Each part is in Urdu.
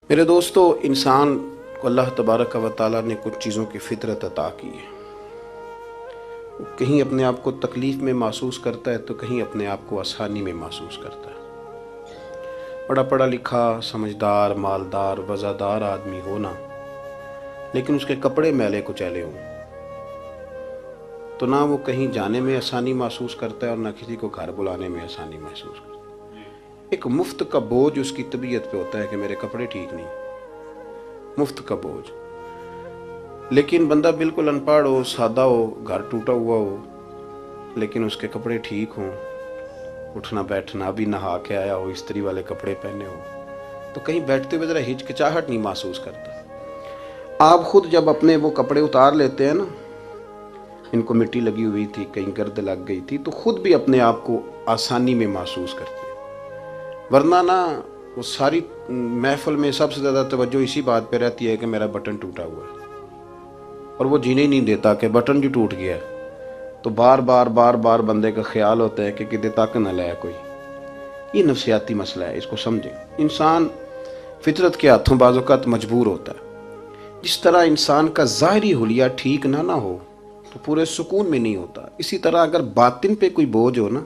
میرے دوستو، انسان کو اللہ تبارک و تعالیٰ نے کچھ چیزوں کی فطرت عطا کی ہے۔ وہ کہیں اپنے آپ کو تکلیف میں محسوس کرتا ہے تو کہیں اپنے آپ کو آسانی میں محسوس کرتا ہے۔ بڑا پڑھا لکھا، سمجھدار، مالدار، وزادار آدمی ہونا، لیکن اس کے کپڑے میلے کچیلے ہوں تو نہ وہ کہیں جانے میں آسانی محسوس کرتا ہے اور نہ کسی کو گھر بلانے میں آسانی محسوس کرتا ہے۔ ایک مفت کا بوجھ اس کی طبیعت پہ ہوتا ہے کہ میرے کپڑے ٹھیک نہیں، مفت کا بوجھ۔ لیکن بندہ بالکل ان پڑھ ہو، سادہ ہو، گھر ٹوٹا ہوا ہو، لیکن اس کے کپڑے ٹھیک ہوں، اٹھنا بیٹھنا بھی نہا کے آیا ہو، استری والے کپڑے پہنے ہو، تو کہیں بیٹھتے ہوئے ذرا ہچکچاہٹ نہیں محسوس کرتا۔ آپ خود جب اپنے وہ کپڑے اتار لیتے ہیں نا، ان کو مٹی لگی ہوئی تھی، کہیں گرد لگ گئی تھی، تو خود بھی اپنے آپ کو آسانی میں محسوس کرتے ہیں۔ ورنہ نا وہ ساری محفل میں سب سے زیادہ توجہ اسی بات پہ رہتی ہے کہ میرا بٹن ٹوٹا ہوا ہے، اور وہ جینے نہیں دیتا کہ بٹن جو ٹوٹ گیا ہے تو بار بار بندے کا خیال ہوتا ہے کہ کدے تک نہ لائے کوئی۔ یہ نفسیاتی مسئلہ ہے، اس کو سمجھیں۔ انسان فطرت کے ہاتھوں بعض اوقات مجبور ہوتا ہے۔ جس طرح انسان کا ظاہری حلیہ ٹھیک نہ ہو تو پورے سکون میں نہیں ہوتا، اسی طرح اگر باطن پہ کوئی بوجھ ہو نا،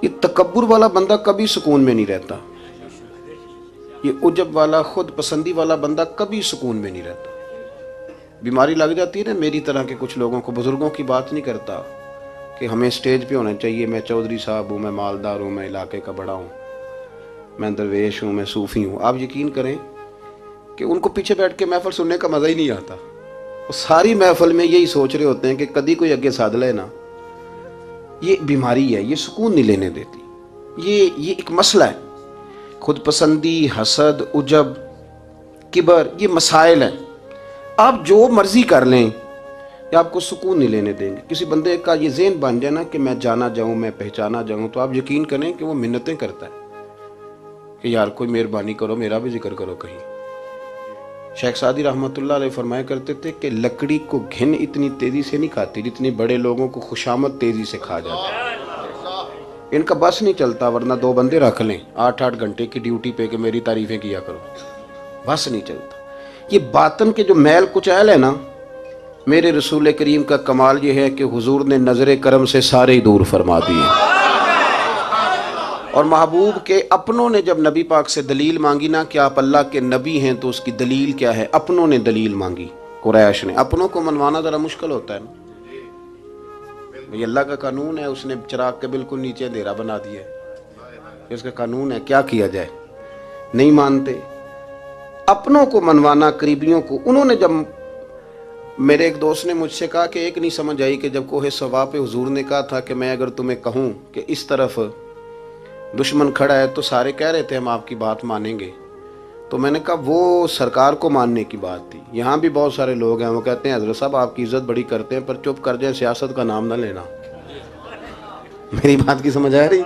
یہ تکبر والا بندہ کبھی سکون میں نہیں رہتا، یہ عجب والا، خود پسندی والا بندہ کبھی سکون میں نہیں رہتا۔ بیماری لگ جاتی ہے نا میری طرح کے کچھ لوگوں کو، بزرگوں کی بات نہیں کرتا کہ ہمیں سٹیج پہ ہونا چاہیے، میں چودھری صاحب ہوں، میں مالدار ہوں، میں علاقے کا بڑا ہوں، میں درویش ہوں، میں صوفی ہوں۔ آپ یقین کریں کہ ان کو پیچھے بیٹھ کے محفل سننے کا مزہ ہی نہیں آتا۔ وہ ساری محفل میں یہی سوچ رہے ہوتے ہیں کہ کدی کوئی اگے ساتھ لے نا۔ یہ بیماری ہے، یہ سکون نہیں لینے دیتی، یہ ایک مسئلہ ہے۔ خود پسندی، حسد، عجب، کبر، یہ مسائل ہیں۔ آپ جو مرضی کر لیں، یہ آپ کو سکون نہیں لینے دیں گے۔ کسی بندے کا یہ ذہن بن جائے نا کہ میں جانا جاؤں، میں پہچانا جاؤں، تو آپ یقین کریں کہ وہ منتیں کرتا ہے کہ یار کوئی مہربانی کرو، میرا بھی ذکر کرو کہیں۔ شیخ سعدی رحمۃ اللہ علیہ فرمایا کرتے تھے کہ لکڑی کو گھن اتنی تیزی سے نہیں کھاتی جتنی بڑے لوگوں کو خوشامد تیزی سے کھا جاتا ہے۔ ان کا بس نہیں چلتا، ورنہ 2 بندے رکھ لیں 8 گھنٹے کی ڈیوٹی پہ کہ میری تعریفیں کیا کرو، بس نہیں چلتا۔ یہ باطن کے جو میل کچیل ہے نا، میرے رسول کریم کا کمال یہ ہے کہ حضور نے نظر کرم سے سارے ہی دور فرما دیے۔ اور محبوب کے اپنوں نے جب نبی پاک سے دلیل مانگی نا کہ آپ اللہ کے نبی ہیں تو اس کی دلیل کیا ہے، اپنوں نے دلیل مانگی، قریش نے۔ اپنوں کو منوانا ذرا مشکل ہوتا ہے نا، یہ اللہ کا قانون ہے، اس نے چراغ کے بالکل نیچے اندھیرا بنا دیا ہے، اس کا قانون ہے، کیا کیا جائے، نہیں مانتے۔ اپنوں کو منوانا، قریبیوں کو۔ انہوں نے جب، میرے ایک دوست نے مجھ سے کہا کہ ایک نہیں سمجھ آئی کہ جب کوہ صفا پہ حضور نے کہا تھا کہ میں اگر تمہیں کہوں کہ اس طرف دشمن کھڑا ہے تو سارے کہہ رہے تھے ہم آپ کی بات مانیں گے، تو میں نے کہا وہ سرکار کو ماننے کی بات تھی۔ یہاں بھی بہت سارے لوگ ہیں وہ کہتے ہیں حضرت صاحب آپ کی عزت بڑی کرتے ہیں پر چپ کر جائیں، سیاست کا نام نہ لینا۔ میری بات کی سمجھ آ رہی؟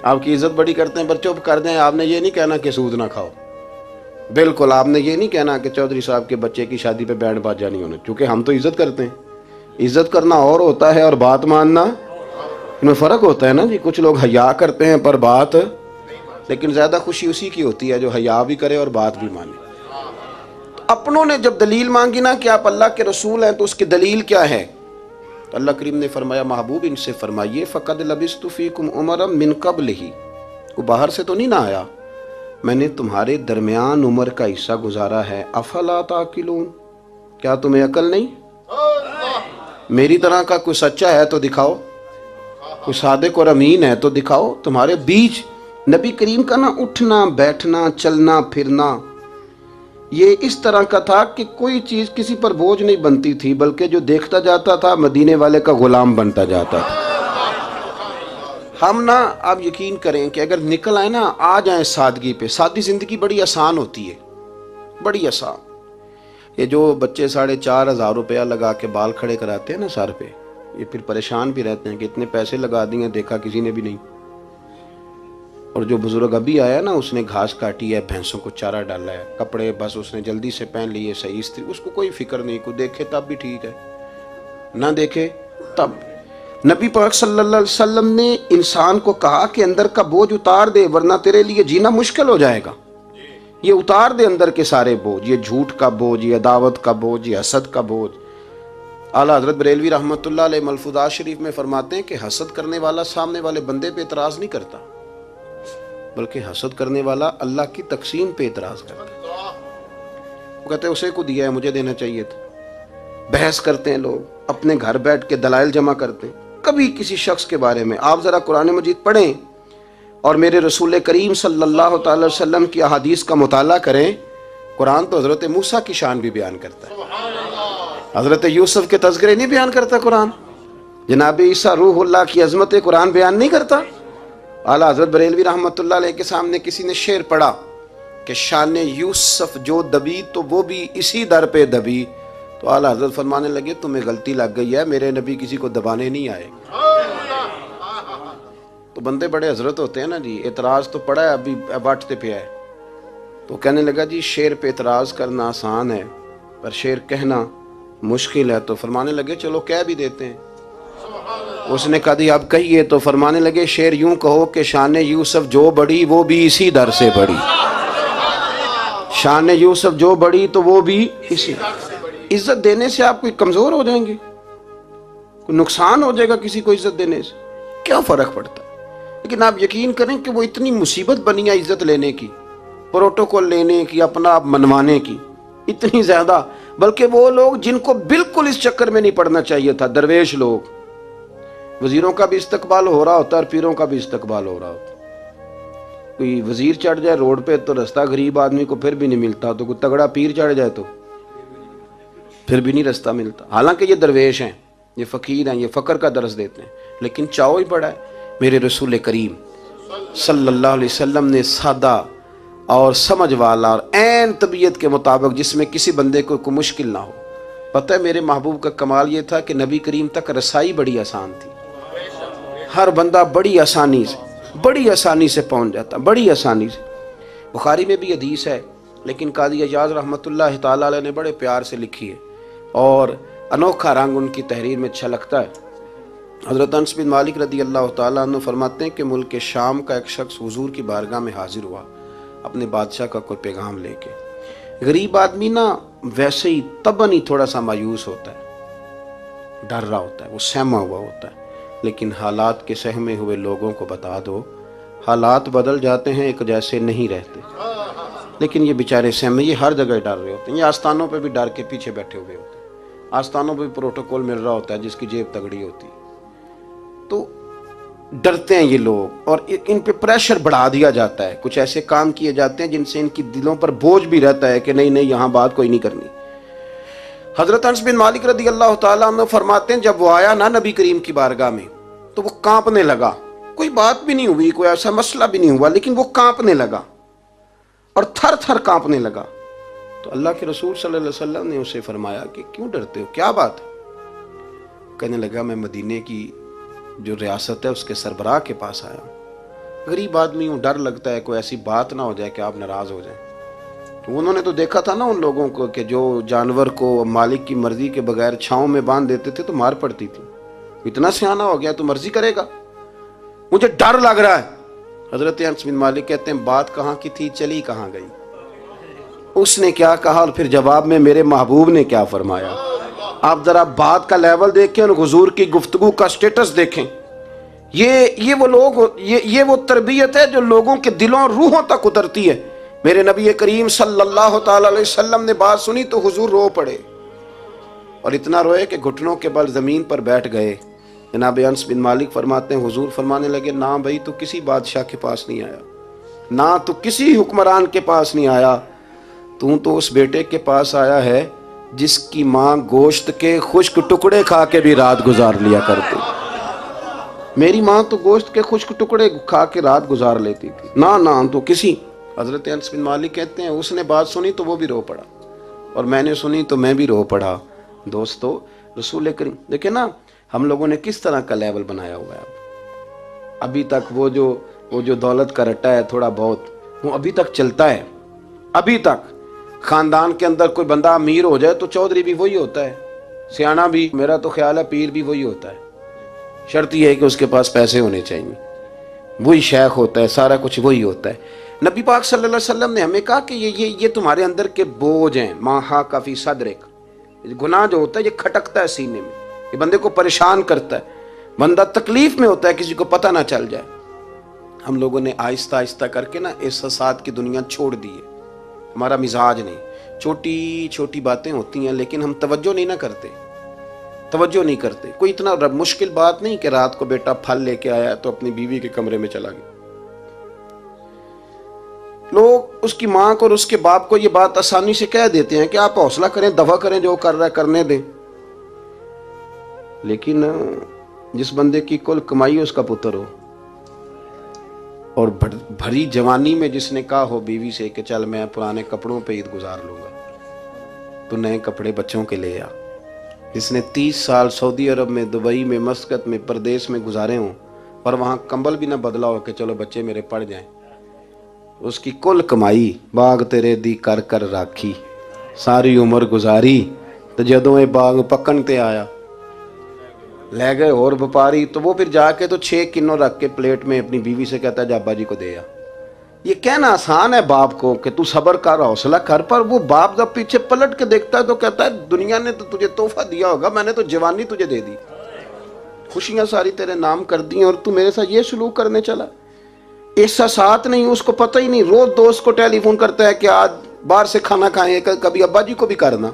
آپ کی عزت بڑی کرتے ہیں پر چپ کر جائیں۔ آپ نے یہ نہیں کہنا کہ سود نہ کھاؤ، بالکل آپ نے یہ نہیں کہنا کہ چودھری صاحب کے بچے کی شادی پہ بینڈ باجا نہیں ہونا، کیونکہ ہم تو عزت کرتے ہیں۔ عزت کرنا اور ہوتا ہے اور بات ماننا، ان میں فرق ہوتا ہے نا جی۔ کچھ لوگ حیا کرتے ہیں پر بات، لیکن زیادہ خوشی اسی کی ہوتی ہے جو حیا بھی کرے اور بات بھی مانے۔ تو اپنوں نے جب دلیل مانگی نا کہ آپ اللہ کے رسول ہیں تو اس کی دلیل کیا ہے، تو اللہ کریم نے فرمایا محبوب ان سے فرمائیے فقد لبثت فیکم عمرا من قبلہ، وہ باہر سے تو نہیں نہ آیا، میں نے تمہارے درمیان عمر کا حصہ گزارا ہے، افلا تعقلون، کیا تمہیں عقل نہیں؟ میری طرح کا کوئی سچا ہے تو دکھاؤ، کوئی صادق اور امین ہے تو دکھاؤ۔ تمہارے بیچ نبی کریم کا نا اٹھنا بیٹھنا چلنا پھرنا یہ اس طرح کا تھا کہ کوئی چیز کسی پر بوجھ نہیں بنتی تھی، بلکہ جو دیکھتا جاتا تھا مدینے والے کا غلام بنتا جاتا تھا۔ ہم نا آپ یقین کریں کہ اگر نکل آئے نا، آ جائیں سادگی پہ، سادی زندگی بڑی آسان ہوتی ہے، بڑی آسان۔ یہ جو بچے 4,500 روپیہ لگا کے بال کھڑے کراتے ہیں نا سر پہ، یہ پھر پریشان بھی رہتے ہیں کہ اتنے پیسے لگا دیے دیکھا کسی نے بھی نہیں۔ اور جو بزرگ ابھی آیا نا، اس نے گھاس کاٹی ہے، بھینسوں کو چارہ ڈالا ہے، کپڑے بس اس نے جلدی سے پہن لیے صحیح استری، اس کو کوئی فکر نہیں، کوئی دیکھے تب بھی ٹھیک ہے، نہ دیکھے تب۔ نبی پاک صلی اللہ علیہ وسلم نے انسان کو کہا کہ اندر کا بوجھ اتار دے ورنہ تیرے لیے جینا مشکل ہو جائے گا. یہ اتار دے اندر کے سارے بوجھ، یہ جھوٹ کا بوجھ، یہ عداوت کا بوجھ، یہ حسد کا بوجھ. اعلیٰ حضرت بریلوی رحمۃ اللہ علیہ ملفوظات شریف میں فرماتے ہیں کہ حسد کرنے والا سامنے والے بندے پہ اعتراض نہیں کرتا، بلکہ حسد کرنے والا اللہ کی تقسیم پہ اعتراض کرتا ہے. وہ کہتے ہیں اسے کو دیا ہے مجھے دینا چاہیے تھا. بحث کرتے ہیں لوگ، اپنے گھر بیٹھ کے دلائل جمع کرتے ہیں. کبھی کسی شخص کے بارے میں آپ ذرا قرآن مجید پڑھیں اور میرے رسول کریم صلی اللہ تعالی وسلم کی احادیث کا مطالعہ کریں. قرآن تو حضرت موسیٰ کی شان بھی بیان کرتا ہے، حضرت یوسف کے تذکرے نہیں بیان کرتا قرآن، جناب عیسیٰ روح اللہ کی عظمت قرآن بیان نہیں کرتا. اعلیٰ حضرت بریلوی رحمۃ اللہ علیہ کے سامنے کسی نے شعر پڑھا کہ شان یوسف جو دبی تو وہ بھی اسی در پہ دبی، تو اعلیٰ حضرت فرمانے لگے تمہیں غلطی لگ گئی ہے، میرے نبی کسی کو دبانے نہیں آئے. تو بندے بڑے حضرت ہوتے ہیں نا جی، اعتراض تو پڑا ہے ابھی باٹتے پہ ہے. تو کہنے لگا جی شعر پہ اعتراض کرنا آسان ہے پر شعر کہنا مشکل ہے. تو فرمانے لگے چلو کہہ بھی دیتے ہیں. اس نے کہا دی اب کہیے. تو فرمانے لگے شعر یوں کہو کہ شان یوسف جو بڑی وہ بھی اسی در سے بڑی. شان یوسف جو بڑی تو وہ بھی اسی. عزت دینے سے آپ کوئی کمزور ہو جائیں گے؟ کوئی نقصان ہو جائے گا کسی کو عزت دینے سے؟ کیا فرق پڑتا ہے؟ لیکن آپ یقین کریں کہ وہ اتنی مصیبت بنی ہے عزت لینے کی، پروٹوکول لینے کی، اپنا آپ منوانے کی، اتنی زیادہ. بلکہ وہ لوگ جن کو بالکل اس چکر میں نہیں پڑنا چاہیے تھا، درویش لوگ، وزیروں کا بھی استقبال ہو رہا ہوتا ہے اور پیروں کا بھی استقبال ہو رہا ہوتا ہے. کوئی وزیر چڑھ جائے روڈ پہ تو رستہ غریب آدمی کو پھر بھی نہیں ملتا، تو کوئی تگڑا پیر چڑھ جائے تو پھر بھی نہیں رستہ ملتا. حالانکہ یہ درویش ہیں، یہ فقیر ہیں، یہ فقر کا درس دیتے ہیں، لیکن چاؤ ہی پڑا ہے. میرے رسول کریم صلی اللہ علیہ وسلم نے سادہ اور سمجھ والا اور عین طبیعت کے مطابق جس میں کسی بندے کو کوئی مشکل نہ ہو. پتہ ہے میرے محبوب کا کمال یہ تھا کہ نبی کریم تک رسائی بڑی آسان تھی. ہر بندہ بڑی آسانی سے پہنچ جاتا، بڑی آسانی سے. بخاری میں بھی حدیث ہے لیکن قاضی اعجاز رحمۃ اللہ تعالی علیہ نے بڑے پیار سے لکھی ہے اور انوکھا رنگ ان کی تحریر میں اچھا لگتا ہے. حضرت انس بن مالک رضی اللہ تعالیٰ عنہ فرماتے ہیں کہ ملک شام کا ایک شخص حضور کی بارگاہ میں حاضر ہوا اپنے بادشاہ کا کوئی پیغام لے کے. غریب آدمی نا ویسے ہی طبعاً ہی تھوڑا سا مایوس ہوتا ہے، ڈر رہا ہوتا ہے، وہ سہما ہوا ہوتا ہے. لیکن حالات کے سہمے ہوئے لوگوں کو بتا دو حالات بدل جاتے ہیں، ایک جیسے نہیں رہتے. لیکن یہ بیچارے سہمے، یہ ہر جگہ ڈر رہے ہوتے ہیں. یہ آستانوں پہ بھی ڈر کے پیچھے بیٹھے ہوئے ہوتے ہیں، آستانوں پہ بھی پروٹوکول مل رہا ہوتا ہے جس کی جیب تگڑی ہوتی ہے. تو ڈرتے ہیں یہ لوگ اور ان پہ پریشر بڑھا دیا جاتا ہے. کچھ ایسے کام کیے جاتے ہیں جن سے ان کی دلوں پر بوجھ بھی رہتا ہے کہ نہیں یہاں بات کوئی نہیں کرنی. حضرت انس بن مالک رضی اللہ تعالیٰ عنہ فرماتے ہیں جب وہ آیا نا نبی کریم کی بارگاہ میں تو وہ کانپنے لگا. کوئی بات بھی نہیں ہوئی، کوئی ایسا مسئلہ بھی نہیں ہوا، لیکن وہ کانپنے لگا اور تھر تھر کانپنے لگا. تو اللہ کے رسول صلی اللہ علیہ وسلم نے اسے فرمایا کہ کیوں ڈرتے ہو، کیا بات ہے؟ کہنے لگا میں مدینے کی جو ریاست ہے اس کے سربراہ کے پاس آیا ہوں. غریب آدمی ہوں، ڈر لگتا ہے کوئی ایسی بات نہ ہو جائے کہ آپ ناراض ہو جائیں. تو انہوں نے تو دیکھا تھا نا ان لوگوں کو کہ جو جانور کو مالک کی مرضی کے بغیر چھاؤں میں باندھ دیتے تھے تو مار پڑتی تھی. اتنا سیانا ہو گیا تو مرضی کرے گا، مجھے ڈر لگ رہا ہے. حضرت انس بن مالک کہتے ہیں بات کہاں کی تھی چلی کہاں گئی. اس نے کیا کہا اور پھر جواب میں میرے محبوب نے کیا فرمایا. آپ ذرا بات کا لیول دیکھیں اور حضور کی گفتگو کا سٹیٹس دیکھیں. یہ وہ لوگ، یہ وہ تربیت ہے جو لوگوں کے دلوں اور روحوں تک اترتی ہے. میرے نبی کریم صلی اللہ تعالی علیہ وسلم نے بات سنی تو حضور رو پڑے اور اتنا روئے کہ گھٹنوں کے بل زمین پر بیٹھ گئے. جناب انس بن مالک فرماتے ہیں حضور فرمانے لگے نہ بھائی تو کسی بادشاہ کے پاس نہیں آیا، نہ تو کسی حکمران کے پاس نہیں آیا، تو اس بیٹے کے پاس آیا ہے جس کی ماں گوشت کے خشک ٹکڑے کھا کے بھی رات گزار لیا کرتی. میری ماں تو گوشت کے خشک ٹکڑے کھا کے رات گزار لیتی تھی، نہ تو کسی. حضرت انس بن مالک کہتے ہیں اس نے بات سنی تو وہ بھی رو پڑا اور میں نے سنی تو میں بھی رو پڑا. دوستو رسول کریم دیکھیں نا ہم لوگوں نے کس طرح کا لیول بنایا ہوا ہے. ابھی تک وہ جو دولت کا رٹا ہے تھوڑا بہت وہ ابھی تک چلتا ہے. ابھی تک خاندان کے اندر کوئی بندہ امیر ہو جائے تو چودھری بھی وہی ہوتا ہے، سیانا بھی، میرا تو خیال ہے پیر بھی وہی ہوتا ہے. شرط یہ ہے کہ اس کے پاس پیسے ہونے چاہیے، وہی شیخ ہوتا ہے، سارا کچھ وہی ہوتا ہے۔ نبی پاک صلی اللہ علیہ وسلم نے ہمیں کہا کہ یہ تمہارے اندر کے بوجھ ہیں، ما حاک فی صدرک، گناہ جو ہوتا ہے یہ کھٹکتا ہے سینے میں، یہ بندے کو پریشان کرتا ہے، بندہ تکلیف میں ہوتا ہے کسی کو پتہ نہ چل جائے۔ ہم لوگوں نے آہستہ آہستہ کر کے نا احساسات کی دنیا چھوڑ دی ہے، ہمارا مزاج نہیں، چھوٹی چھوٹی باتیں ہوتی ہیں لیکن ہم توجہ نہیں کرتے۔ کوئی اتنا مشکل بات نہیں کہ رات کو بیٹا پھل لے کے آیا تو اپنی بیوی کے کمرے میں چلا گیا۔ لوگ اس کی ماں کو اور اس کے باپ کو یہ بات آسانی سے کہہ دیتے ہیں کہ آپ حوصلہ کریں، دفع کریں، جو کر رہا ہے کرنے دیں، لیکن جس بندے کی کل کمائی اس کا پتر ہو اور بھری جوانی میں جس نے کہا ہو بیوی سے کہ چل میں پرانے کپڑوں پہ عید گزار لوں گا، تو نئے کپڑے بچوں کے لے آ، جس نے 30 سال سعودی عرب میں، دبئی میں، مسقط میں، پردیس میں گزارے ہوں اور وہاں کمبل بھی نہ بدلا ہو کہ چلو بچے میرے پڑ جائیں، اس کی کل کمائی باغ تیرے دی کر کر راکھی، ساری عمر گزاری، تو جدوں یہ باغ پکن تے آیا لے گئے اور وپاری، تو وہ پھر جا کے تو 6 کنوں رکھ کے پلیٹ میں اپنی بیوی سے کہتا ہے جا ابا جی کو دے آ۔ یہ کہنا آسان ہے باپ کو کہ تو صبر کر، حوصلہ کر، پر وہ باپ جب پیچھے پلٹ کے دیکھتا ہے تو کہتا ہے دنیا نے تو تجھے تحفہ دیا ہوگا، میں نے تو جوانی تجھے دے دی، خوشیاں ساری تیرے نام کر دی اور تو میرے ساتھ یہ سلوک کرنے چلا۔ احساسات نہیں، اس کو پتہ ہی نہیں، روز دوست کو ٹیلی فون کرتا ہے کہ آج باہر سے کھانا کھائیں، کبھی ابا جی کو بھی کرنا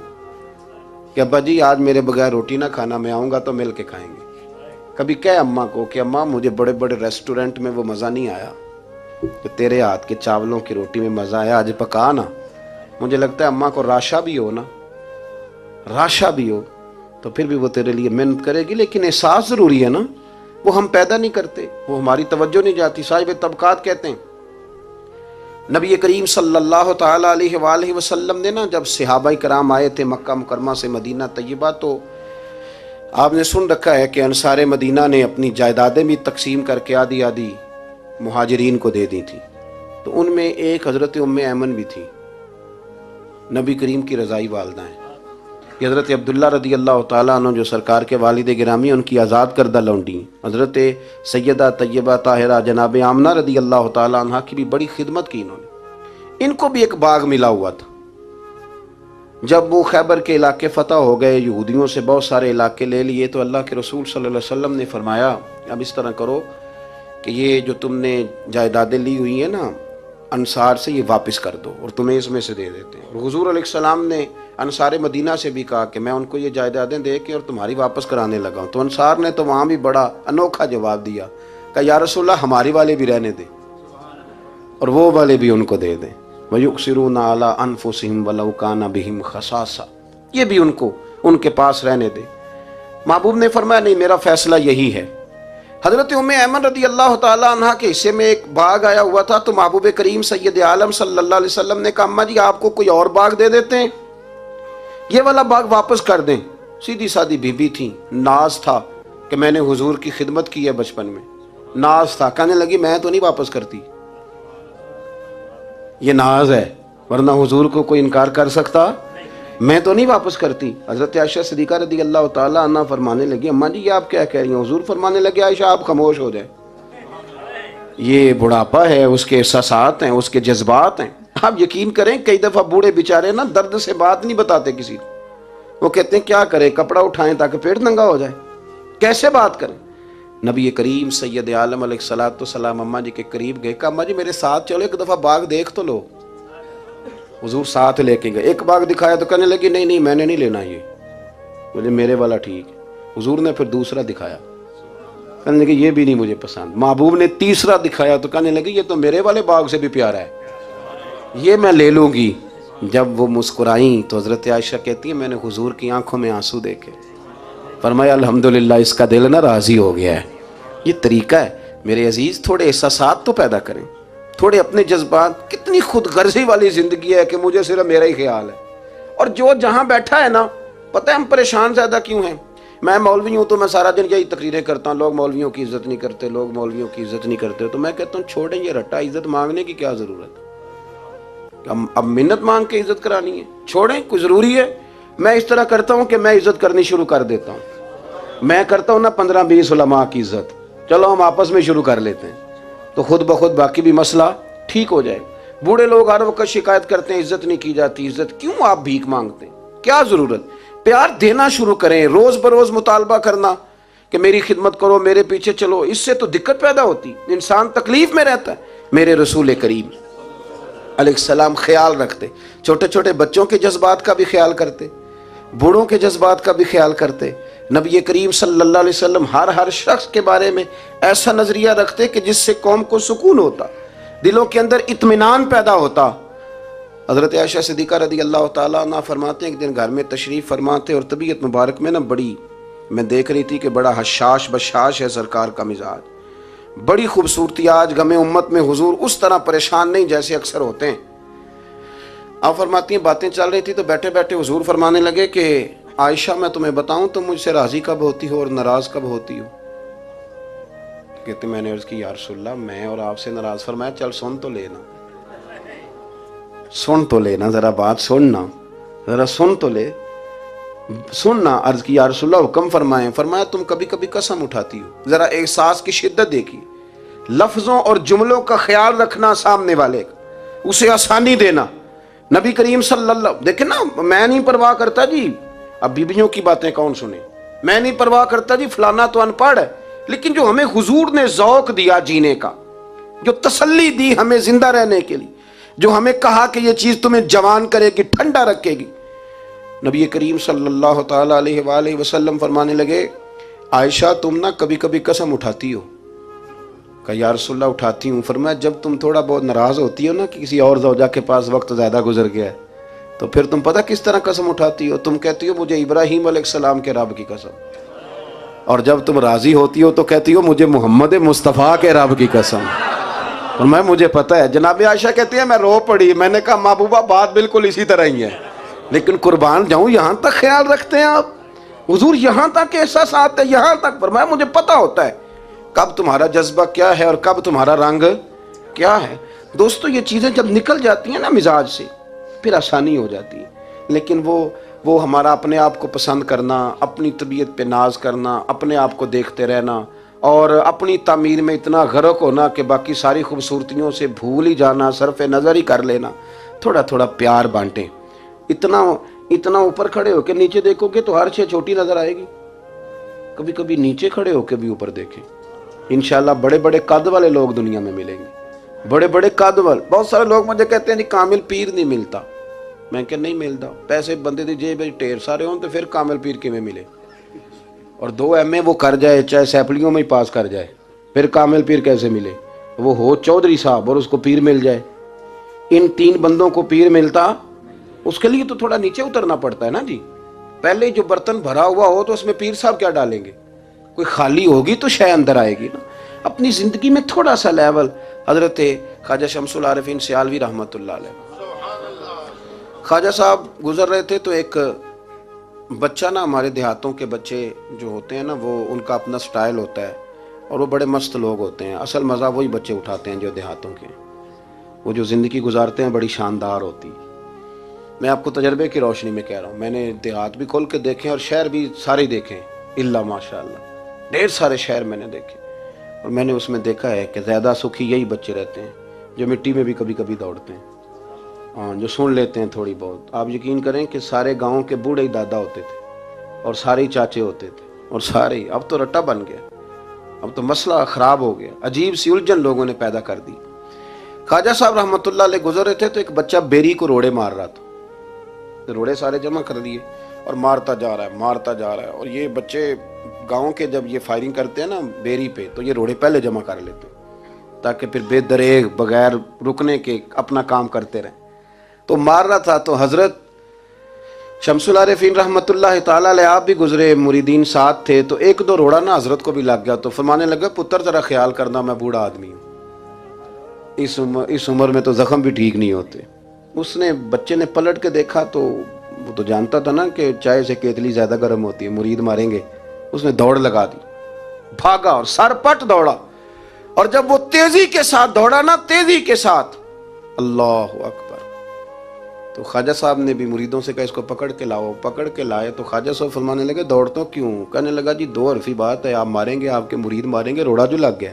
کہ ابا جی آج میرے بغیر روٹی نہ کھانا، میں آؤں گا تو مل کے کھائیں گے۔ کبھی کہے اماں کو کہ اماں مجھے بڑے بڑے ریسٹورنٹ میں وہ مزہ نہیں آیا کہ تیرے ہاتھ کے چاولوں کی روٹی میں مزہ آیا، آج پکا نا۔ مجھے لگتا ہے اماں کو راشا بھی ہو نا، راشا بھی ہو تو پھر بھی وہ تیرے لیے محنت کرے گی، لیکن احساس ضروری ہے نا، وہ ہم پیدا نہیں کرتے، وہ ہماری توجہ نہیں جاتی۔ صاحب طبقات کہتے ہیں نبی کریم صلی اللہ تعالی علیہ وآلہ وسلم نے نا جب صحابہ کرام آئے تھے مکہ مکرمہ سے مدینہ طیبہ، تو آپ نے سن رکھا ہے کہ انصار مدینہ نے اپنی جائیدادیں بھی تقسیم کر کے آدھی آدھی مہاجرین کو دے دی تھی، تو ان میں ایک حضرت ام ایمن بھی تھی، نبی کریم کی رضائی والدہ ہیں، یہ حضرت عبداللہ رضی اللہ تعالیٰ عنہ جو سرکار کے والد گرامی، ان کی آزاد کردہ لونڈی حضرت سیدہ طیبہ طاہرہ جناب آمنہ رضی اللہ تعالیٰ عنہ کی بھی بڑی خدمت کی انہوں نے۔ ان کو بھی ایک باغ ملا ہوا تھا، جب وہ خیبر کے علاقے فتح ہو گئے، یہودیوں سے بہت سارے علاقے لے لیے، تو اللہ کے رسول صلی اللہ علیہ وسلم نے فرمایا اب اس طرح کرو کہ یہ جو تم نے جائیدادیں لی ہوئی ہیں نا انصار سے، یہ واپس کر دو اور تمہیں اس میں سے دے دیتے ہیں۔ اور حضور علیہ السلام نے انصار مدینہ سے بھی کہا کہ میں ان کو یہ جائیدادیں دے کے اور تمہاری واپس کرانے لگا ہوں، تو انصار نے تو وہاں بھی بڑا انوکھا جواب دیا کہ یا رسول اللہ ہماری والے بھی رہنے دیں اور وہ والے بھی ان کو دے دیں، وَيُؤْثِرُونَ عَلَىٰ أَنفُسِهِمْ وَلَوْ كَانَ بِهِمْ خَصَاصَةٌ، یہ بھی ان کو ان کے پاس رہنے دے۔ محبوب نے فرمایا نہیں، میرا فیصلہ یہی ہے۔ حضرت ام ایمن رضی اللہ تعالیٰ عنہ کے حصے میں ایک باغ آیا ہوا تھا، تو محبوب کریم سید عالم صلی اللہ علیہ وسلم نے کہا اماں جی آپ کو کوئی اور باغ دے دیتے ہیں، یہ والا باغ واپس کر دیں۔ سیدھی سادی بی بی تھی، ناز تھا کہ میں نے حضور کی خدمت کی ہے بچپن میں، ناز تھا، کہنے لگی میں تو نہیں واپس کرتی، یہ ناز ہے، ورنہ حضور کو کوئی انکار کر سکتا، میں تو نہیں واپس کرتی۔ حضرت عائشہ صدیقہ رضی اللہ تعالیٰ عنہ فرمانے لگی اماں جی یہ آپ کیا کہہ رہی ہیں؟ حضور فرمانے لگے عائشہ آپ خاموش ہو جائیں، یہ بڑھاپا ہے، اس کے احساسات ہیں، اس کے جذبات ہیں۔ آپ یقین کریں کئی دفعہ بوڑھے بیچارے نا درد سے بات نہیں بتاتے کسی کو، وہ کہتے ہیں کیا کریں، کپڑا اٹھائیں تاکہ پیٹ ننگا ہو جائے، کیسے بات کریں۔ نبی کریم سید عالم علیہ الصلوۃ والسلام اماں جی کے قریب گئے، کہا اماں جی میرے ساتھ چلو ایک دفعہ باغ دیکھ تو لو۔ حضور ساتھ لے کے گئے، ایک باغ دکھایا تو کہنے لگی نہیں نہیں میں نے نہیں لینا، یہ بولے میرے والا ٹھیک ہے۔ حضور نے پھر دوسرا دکھایا، کہنے لگی یہ بھی نہیں مجھے پسند۔ محبوب نے تیسرا دکھایا تو کہنے لگی یہ تو میرے والے باغ سے بھی پیارا ہے، یہ میں لے لوں گی۔ جب وہ مسکرائیں تو حضرت عائشہ کہتی ہے میں نے حضور کی آنکھوں میں آنسو دیکھے، فرمایا الحمدللہ اس کا دل نہ راضی ہو گیا ہے۔ یہ طریقہ ہے میرے عزیز، تھوڑے احساسات تو پیدا کریں، تھوڑے اپنے جذبات۔ کتنی خود غرضی والی زندگی ہے کہ مجھے صرف میرا ہی خیال ہے، اور جو جہاں بیٹھا ہے نا، پتہ ہے ہم پریشان زیادہ کیوں ہیں؟ میں مولوی ہوں تو میں سارا دن یہی تقریریں کرتا ہوں، لوگ مولویوں کی عزت نہیں کرتے، لوگ مولویوں کی عزت نہیں کرتے، تو میں کہتا ہوں چھوڑیں یہ رٹا، عزت مانگنے کی کیا ضرورت ہے؟ اب منت مانگ کے عزت کرانی ہے؟ چھوڑیں، کوئی ضروری ہے؟ میں اس طرح کرتا ہوں کہ میں عزت کرنی شروع کر دیتا ہوں، میں کرتا ہوں نا 15-20 علماء کی عزت، چلو ہم آپس میں شروع کر لیتے ہیں تو خود بخود باقی بھی مسئلہ ٹھیک ہو جائے. بوڑھے لوگ ہر وقت شکایت کرتے ہیں عزت نہیں کی جاتی. عزت کیوں آپ بھیک مانگتے ہیں؟ کیا ضرورت؟ پیار دینا شروع کریں، روز بروز مطالبہ کرنا کہ میری خدمت کرو، میرے پیچھے چلو، اس سے تو دقت پیدا ہوتی، انسان تکلیف میں رہتا ہے. میرے رسول کریم علیہ السلام خیال رکھتے، چھوٹے چھوٹے بچوں کے جذبات کا بھی خیال کرتے، بوڑھوں کے جذبات کا بھی خیال کرتے. نبی کریم صلی اللہ علیہ وسلم ہر شخص کے بارے میں ایسا نظریہ رکھتے کہ جس سے قوم کو سکون ہوتا، دلوں کے اندر اطمینان پیدا ہوتا. حضرت عائشہ صدیقہ رضی اللہ تعالیٰ عنہ فرماتے ہیں ایک دن گھر میں تشریف فرماتے اور طبیعت مبارک میں نا بڑی، میں دیکھ رہی تھی کہ بڑا حشاش بشاش ہے سرکار کا مزاج، بڑی خوبصورتی. آج غم امت میں حضور اس طرح پریشان نہیں جیسے اکثر ہوتے ہیں. آپ فرماتی ہیں باتیں چل رہی تھی تو بیٹھے بیٹھے حضور فرمانے لگے کہ عائشہ میں تمہیں بتاؤں تم مجھ سے راضی کب ہوتی ہو اور ناراض کب ہوتی ہو؟ کہتے میں نے عرض کی یا رسول اللہ میں اور آپ سے ناراض. فرمایا چل سن تو لینا، سن تو لینا، ذرا بات سننا، ذرا سن تو لے، سننا. عرض کی یا رسول اللہ حکم فرمائیں. فرمایا تم کبھی کبھی قسم اٹھاتی ہو. ذرا احساس کی شدت دیکھی، لفظوں اور جملوں کا خیال رکھنا، سامنے والے کا اسے آسانی دینا. نبی کریم صلی اللہ، دیکھیں نا، میں نہیں پرواہ کرتا جی اب بیویوں کی باتیں کون سنے، میں نہیں پرواہ کرتا جی فلانا تو ان پڑھ ہے، لیکن جو ہمیں حضور نے ذوق دیا جینے کا، جو تسلی دی ہمیں زندہ رہنے کے لیے، جو ہمیں کہا کہ یہ چیز تمہیں جوان کرے گی، ٹھنڈا رکھے گی. نبی کریم صلی اللہ تعالیٰ علیہ وآلہ وسلم فرمانے لگے عائشہ تم نا کبھی کبھی قسم اٹھاتی ہو؟ کہا یا رسول اللہ اٹھاتی ہوں. فرمایا جب تم تھوڑا بہت ناراض ہوتی ہو نا کہ کسی اور زوجہ کے پاس وقت زیادہ گزر گیا ہے تو پھر تم پتہ کس طرح قسم اٹھاتی ہو؟ تم کہتی ہو مجھے ابراہیم علیہ السلام کے رب کی قسم، اور جب تم راضی ہوتی ہو تو کہتی ہو مجھے محمد مصطفیٰ کے رب کی قسم. اور مجھے پتہ ہے. جناب عائشہ کہتی ہے میں رو پڑی. میں نے کہا محبوبہ بات بالکل اسی طرح ہی ہے، لیکن قربان جاؤں یہاں تک خیال رکھتے ہیں آپ حضور، یہاں تک احساسات ہے، یہاں تک. فرمایا مجھے پتہ ہوتا ہے کب تمہارا جذبہ کیا ہے اور کب تمہارا رنگ کیا ہے. دوستو یہ چیزیں جب نکل جاتی ہیں نا مزاج سے پھر آسانی ہو جاتی ہے. لیکن وہ ہمارا اپنے آپ کو پسند کرنا، اپنی طبیعت پہ ناز کرنا، اپنے آپ کو دیکھتے رہنا اور اپنی تعمیر میں اتنا غرق ہونا کہ باقی ساری خوبصورتیوں سے بھول ہی جانا، صرف نظر ہی کر لینا. تھوڑا تھوڑا پیار بانٹیں. اتنا اوپر کھڑے ہو کے نیچے دیکھو گے تو ہر چیز چھوٹی نظر آئے گی. کبھی کبھی نیچے کھڑے ہو کے بھی اوپر دیکھیں، انشاءاللہ بڑے بڑے قد والے لوگ دنیا میں ملیں گے، بڑے بڑے قد والے. بہت سارے لوگ مجھے کہتے ہیں نہیں کامل پیر نہیں ملتا. میں کہ نہیں ملتا، پیسے بندے دی جیب میں ٹھیر سارے ہوں تو پھر کامل پیر کیویں ملے؟ اور 2 MA وہ کر جائے چاہے سیپلیوں میں ہی پاس کر جائے پھر کامل پیر کیسے ملے؟ وہ ہو چودھری صاحب اور اس کو پیر مل جائے. ان 3 بندوں کو پیر ملتا، اس کے لیے تو تھوڑا نیچے اترنا پڑتا ہے نا جی. پہلے جو برتن بھرا ہوا ہو تو اس میں پیر صاحب کیا ڈالیں گے؟ کوئی خالی ہوگی تو شے اندر آئے گی نا. اپنی زندگی میں تھوڑا سا لیول. حضرت خواجہ شمس العارفین سیالوی رحمۃ اللہ علیہ، خواجہ صاحب گزر رہے تھے تو ایک بچہ نا، ہمارے دیہاتوں کے بچے جو ہوتے ہیں نا وہ ان کا اپنا سٹائل ہوتا ہے اور وہ بڑے مست لوگ ہوتے ہیں. اصل مزہ وہی بچے اٹھاتے ہیں جو دیہاتوں کے، وہ جو زندگی گزارتے ہیں بڑی شاندار ہوتی. میں آپ کو تجربے کی روشنی میں کہہ رہا ہوں، میں نے دیہات بھی کھول کے دیکھے اور شہر بھی سارے دیکھے الا ماشاء اللہ، ڈھیر سارے شہر میں نے دیکھے. اور میں نے اس میں دیکھا ہے کہ زیادہ سکھی یہی بچے رہتے ہیں جو مٹی میں بھی کبھی کبھی دوڑتے ہیں، ہاں جو سن لیتے ہیں تھوڑی بہت. آپ یقین کریں کہ سارے گاؤں کے بوڑھے ہی دادا ہوتے تھے اور سارے ہی چاچے ہوتے تھے اور سارے ہی. اب تو رٹا بن گیا، اب تو مسئلہ خراب ہو گیا، عجیب سی الجھن لوگوں نے پیدا کر دی. خواجہ صاحب رحمۃ اللہ علیہ گزر رہے تھے تو ایک بچہ بیری کو روڑے مار رہا تھا. روڑے سارے جمع کر دیے اور مارتا جا رہا ہے. اور یہ بچے گاؤں کے جب یہ فائرنگ کرتے ہیں نا بیری پہ تو یہ روڑے پہلے جمع کر لیتے ہیں تاکہ پھر بے دریغ بغیر رکنے کے اپنا کام کرتے رہیں. تو مار رہا تھا تو حضرت شمس العارفین رحمۃ اللہ تعالیٰ علیہ آپ بھی گزرے، مریدین ساتھ تھے، تو 1-2 روڑا نا حضرت کو بھی لگ گیا. تو فرمانے لگا پتر ذرا خیال کرنا میں بوڑھا آدمی ہوں، اس عمر میں تو زخم بھی ٹھیک نہیں ہوتے. اس نے بچے نے پلٹ کے دیکھا تو وہ تو جانتا تھا نا کہ چائے سے کیتلی زیادہ گرم ہوتی ہے، مرید ماریں گے. اس نے دوڑ لگا دی، بھاگا اور سر پٹ دوڑا. اور جب وہ تیزی کے ساتھ دوڑا نا، تیزی کے ساتھ، اللہ اکبر، تو تو خواجہ صاحب نے بھی مریدوں سے کہا اس کو پکڑ کے لاؤ، پکڑ کے لائے تو خواجہ صاحب فرمانے لگے دوڑتوں کیوں؟ کہنے لگا جی دو حرفی بات ہے، آپ ماریں گے، آپ کے مرید ماریں گے، روڑا جو لگ گیا۔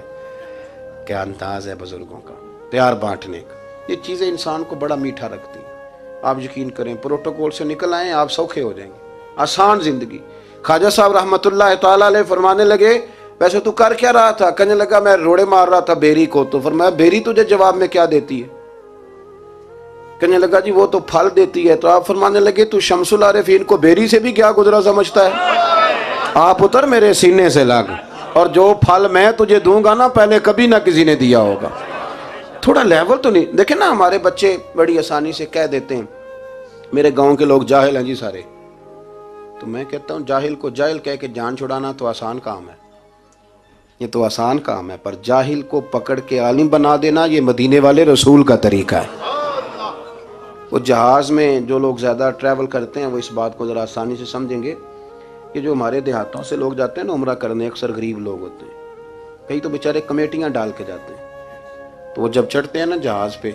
کیا انداز ہے بزرگوں کا، پیار بانٹنے کا، یہ چیزیں انسان کو بڑا میٹھا رکھتی ہیں۔ آپ یقین کریں پروٹوکول سے نکل آئیں آپ سوکھے ہو جائیں گے، آسان زندگی۔ خواجہ صاحب رحمۃ اللہ تعالیٰ علیہ فرمانے لگے ویسے تو کر کیا رہا تھا؟ کہنے لگا میں روڑے مار رہا تھا بیری کو۔ تو فرمایا بیری تجھے جواب میں کیا دیتی ہے؟ کہنے لگا جی وہ تو پھل دیتی ہے۔ تو آپ فرمانے لگے تو شمس العارفین کو بیری سے بھی کیا گزرا سمجھتا ہے؟ آپ اتر میرے سینے سے لگ، اور جو پھل میں تجھے دوں گا نا پہلے کبھی نہ کسی نے دیا ہوگا۔ تھوڑا لیول تو نہیں دیکھیں نا، ہمارے بچے بڑی آسانی سے کہہ دیتے ہیں میرے گاؤں کے لوگ جاہل ہیں جی سارے۔ تو میں کہتا ہوں جاہل کو جاہل کہہ کے جان چھڑانا تو آسان کام ہے، یہ تو آسان کام ہے، پر جاہل کو پکڑ کے عالم بنا دینا یہ مدینے والے رسول کا طریقہ ہے۔ وہ جہاز میں جو لوگ زیادہ ٹریول کرتے ہیں وہ اس بات کو ذرا آسانی سے سمجھیں گے کہ جو ہمارے دیہاتوں سے لوگ جاتے ہیں نا عمرہ کرنے، اکثر غریب لوگ ہوتے ہیں، کئی تو بیچارے کمیٹیاں ڈال کے جاتے ہیں۔ تو وہ جب چڑھتے ہیں نا جہاز پہ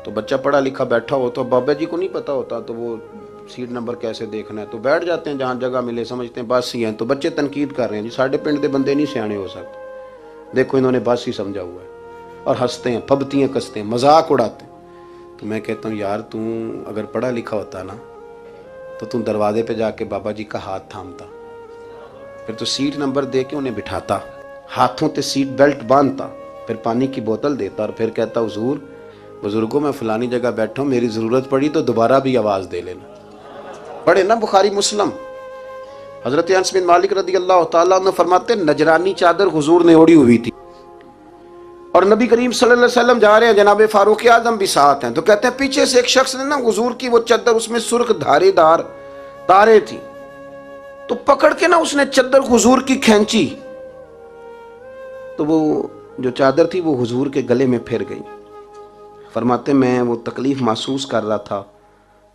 تو بچہ پڑھا لکھا بیٹھا ہو تو بابا جی کو نہیں پتا ہوتا، تو وہ سیٹ نمبر کیسے دیکھنا ہے، تو بیٹھ جاتے ہیں جہاں جگہ ملے، سمجھتے ہیں بس ہی ہیں۔ تو بچے تنقید کر رہے ہیں جی ساڑھے پنڈ دے بندے نہیں سیانے ہو سکتے، دیکھو انہوں نے بس ہی سمجھا ہوا ہے، اور ہنستے ہیں، پھبتیاں کستے ہیں، مذاق اڑاتے ہیں۔ تو میں کہتا ہوں یار تو اگر پڑھا لکھا ہوتا نا تو تم دروازے پہ جا کے بابا جی کا ہاتھ تھامتا، پھر تو سیٹ نمبر دے کے انہیں بٹھاتا، ہاتھوں تے سیٹ بیلٹ باندھتا، پھر پانی کی بوتل دیتا اور پھر کہتا حضور بزرگوں میں فلانی جگہ بیٹھا ہوں، میری ضرورت پڑی تو دوبارہ بھی آواز دے لینا۔ پڑھے نا بخاری مسلم، حضرت انس بن مالک رضی اللہ تعالیٰ عنہ فرماتے نجرانی چادر حضور نے اوڑی ہوئی تھی اور نبی کریم صلی اللہ علیہ وسلم جا رہے ہیں، جناب فاروق اعظم بھی ساتھ ہیں۔ تو کہتے ہیں پیچھے سے ایک شخص نے نا حضور کی وہ چادر، اس میں سرخ دھارے دار تارے تھی، تو پکڑ کے نا اس نے چادر حضور کی کھینچی، تو وہ جو چادر تھی وہ حضور کے گلے میں پھر گئی۔ فرماتے میں وہ تکلیف محسوس کر رہا تھا،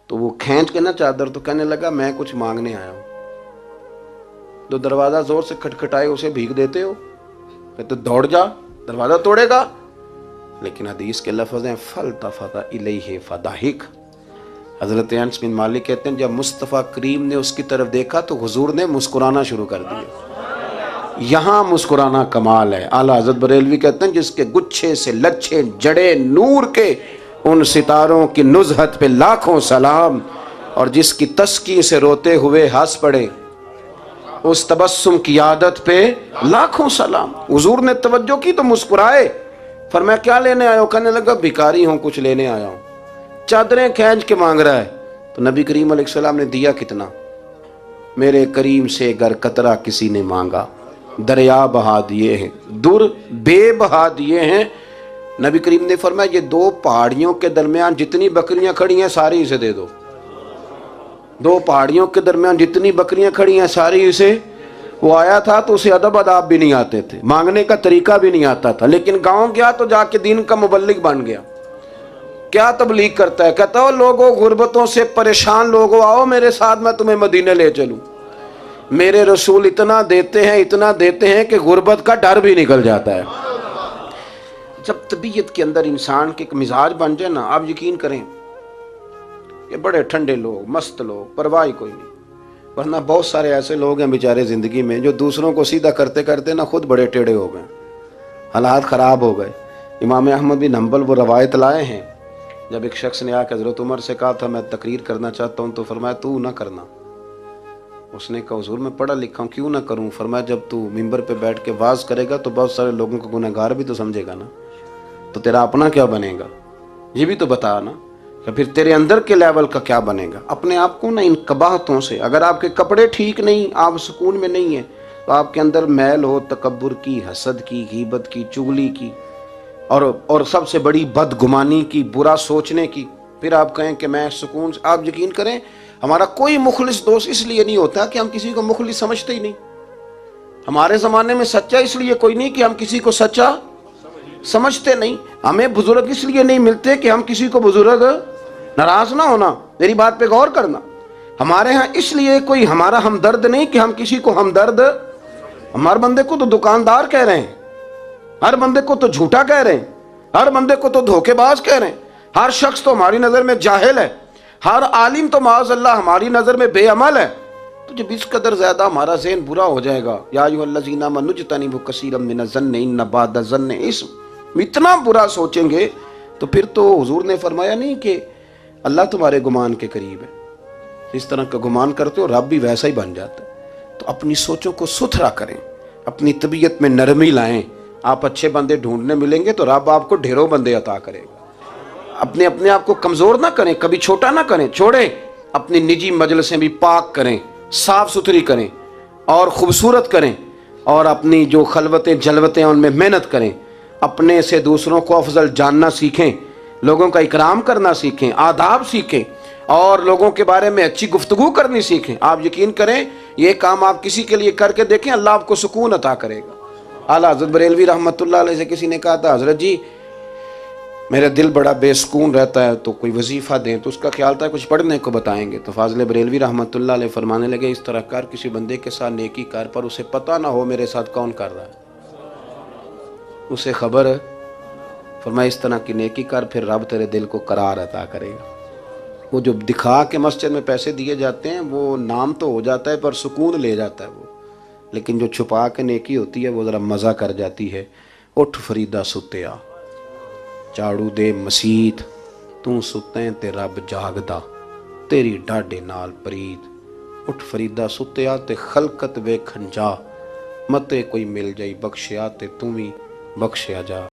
تو وہ کھینچ کے نا چادر، تو کہنے لگا میں کچھ مانگنے آیا ہوں۔ تو دروازہ زور سے کھٹکھٹائے اسے بھیگ دیتے ہو، پھر تو دوڑ جا، دروازہ توڑے گا۔ لیکن حدیث کے لفظ ہیں فَالْتَفَتَ إِلَيْهِ فَضَحِكَ۔ حضرت انس بن مالک کہتے ہیں جب مصطفیٰ کریم نے اس کی طرف دیکھا تو حضور نے مسکرانا شروع کر دیا۔ یہاں مسکرانا کمال ہے۔ اعلیٰ حضرت بریلوی کہتے ہیں جس کے گچھے سے لچھے جڑے نور کے، ان ستاروں کی نزہت پہ لاکھوں سلام، اور جس کی تسکی سے روتے ہوئے ہنس پڑے اس تبسم کی عادت پہ لاکھوں سلام۔ حضور نے توجہ کی تو مسکرائے، فرمایا کیا لینے آئے ہو؟ کہنے لگا بھکاری ہوں، کچھ لینے آیا ہوں۔ چادریں کھینچ کے مانگ رہا ہے، تو نبی کریم علیہ السلام نے دیا کتنا؟ میرے کریم سے گر قطرہ کسی نے مانگا دریا بہا دیے ہیں، در بے بہا دیے ہیں۔ نبی کریم نے فرمایا یہ دو پہاڑیوں کے درمیان جتنی بکریاں کھڑی ہیں ساری اسے دے دو۔ دو پہاڑیوں کے درمیان جتنی بکریاں کھڑی ہیں ساری اسے۔ وہ آیا تھا تو اسے ادب آداب بھی نہیں آتے تھے، مانگنے کا طریقہ بھی نہیں آتا تھا، لیکن گاؤں گیا تو جا کے دین کا مبلغ بن گیا۔ کیا تبلیغ کرتا ہے؟ کہتا ہو لوگوں غربتوں سے پریشان لوگوں آؤ میرے ساتھ، میں تمہیں مدینے لے چلوں۔ میرے رسول اتنا دیتے ہیں کہ غربت کا ڈر بھی نکل جاتا ہے۔ جب طبیعت کے اندر انسان کے ایک مزاج بن جائے نا، آپ یقین کریں کہ بڑے ٹھنڈے لوگ، مست لوگ، پرواہ کوئی نہیں۔ ورنہ بہت سارے ایسے لوگ ہیں بیچارے زندگی میں جو دوسروں کو سیدھا کرتے کرتے نا خود بڑے ٹیڑے ہو گئے، حالات خراب ہو گئے۔ امام احمد بن حنبل وہ روایت لائے ہیں، جب ایک شخص نے آ کے حضرت عمر سے کہا تھا میں تقریر کرنا چاہتا ہوں، تو فرمایا تو نہ کرنا۔ اس نے کہا حضور میں پڑھا لکھا ہوں کیوں نہ کروں؟ فرمایا جب تو ممبر پہ بیٹھ کے واز کرے گا تو بہت سارے لوگوں کو گنہگار بھی تو سمجھے گا نا، تو تیرا اپنا کیا بنے گا؟ یہ بھی تو بتا نا کہ پھر تیرے اندر کے لیول کا کیا بنے گا۔ اپنے آپ کو نا ان قباحتوں سے، اگر آپ کے کپڑے ٹھیک نہیں، آپ سکون میں نہیں ہیں، تو آپ کے اندر میل ہو تکبر کی، حسد کی، غیبت کی، چغلی کی، اور سب سے بڑی بدگمانی کی، برا سوچنے کی، پھر آپ کہیں کہ میں سکون سے۔ آپ یقین کریں ہمارا کوئی مخلص دوست اس لیے نہیں ہوتا کہ ہم کسی کو مخلص سمجھتے ہی نہیں۔ ہمارے زمانے میں سچا اس لیے کوئی نہیں کہ ہم کسی کو سچا سمجھتے نہیں۔ ہمیں بزرگ اس لیے نہیں ملتے کہ ہم کسی کو بزرگ ناراض نہ ہونا، میری بات پہ غور کرنا۔ ہمارے ہاں اس لیے کوئی ہمارا ہمدرد نہیں کہ ہم کسی کو ہمدرد، ہمارے بندے کو تو دکاندار کہہ رہے ہیں، ہر بندے کو تو جھوٹا کہہ رہے ہیں، ہر بندے کو تو دھوکے باز کہہ رہے ہیں، ہر شخص تو ہماری نظر میں جاہل ہے، ہر عالم تو معاذ اللہ ہماری نظر میں بے عمل ہے، تو جب اس قدر زیادہ ہمارا ذہن برا ہو جائے گا، یا ایھا الذین آمنوا اجتنبوا کثیرا من الظن ان بعض الظن اثم، اتنا برا سوچیں گے تو پھر تو حضور نے فرمایا نہیں کہ اللہ تمہارے گمان کے قریب ہے، اس طرح کا گمان کرتے ہو رب بھی ویسا ہی بن جاتا ہے۔ تو اپنی سوچوں کو ستھرا کریں، اپنی طبیعت میں نرمی لائیں۔ آپ اچھے بندے ڈھونڈنے ملیں گے تو رب آپ کو ڈھیروں بندے عطا کرے گا۔ اپنے آپ کو کمزور نہ کریں، کبھی چھوٹا نہ کریں، چھوڑیں۔ اپنی نجی مجلسیں بھی پاک کریں، صاف ستھری کریں اور خوبصورت کریں، اور اپنی جو خلوتیں جلوتیں ان میں محنت کریں۔ اپنے سے دوسروں کو افضل جاننا سیکھیں، لوگوں کا اکرام کرنا سیکھیں، آداب سیکھیں، اور لوگوں کے بارے میں اچھی گفتگو کرنی سیکھیں۔ آپ یقین کریں یہ کام آپ کسی کے لیے کر کے دیکھیں، اللہ آپ کو سکون عطا کرے گا۔ اعلیٰ حضرت بریلوی رحمۃ اللہ علیہ سے کسی نے کہا تھا، حضرت جی میرا دل بڑا بے سکون رہتا ہے، تو کوئی وظیفہ دیں، تو اس کا خیال تھا کچھ پڑھنے کو بتائیں گے۔ تو فاضل بریلوی رحمۃ اللہ علیہ فرمانے لگے، اس طرح کر، کسی بندے کے ساتھ نیکی کر، پر اسے پتہ نہ ہو میرے ساتھ کون کر رہا ہے، اسے خبر ہے۔ فرمایا اس طرح کی نیکی کر، پھر رب تیرے دل کو قرار عطا کرے گا۔ وہ جو دکھا کے مسجد میں پیسے دیے جاتے ہیں وہ نام تو ہو جاتا ہے پر سکون لے جاتا ہے وہ، لیکن جو چھپا کے نیکی ہوتی ہے وہ ذرا مزہ کر جاتی ہے۔ اٹھ فریدا ستیا، جھاڑو دے مسیت، تو ستیں تے رب جاگدا، تیری ڈاڈے نال پرید۔ اٹھ فریدا ستیا تے خلقت ویکھن جا، متے کوئی مل جائی بخشیا تے تو بھی بخشیا جا۔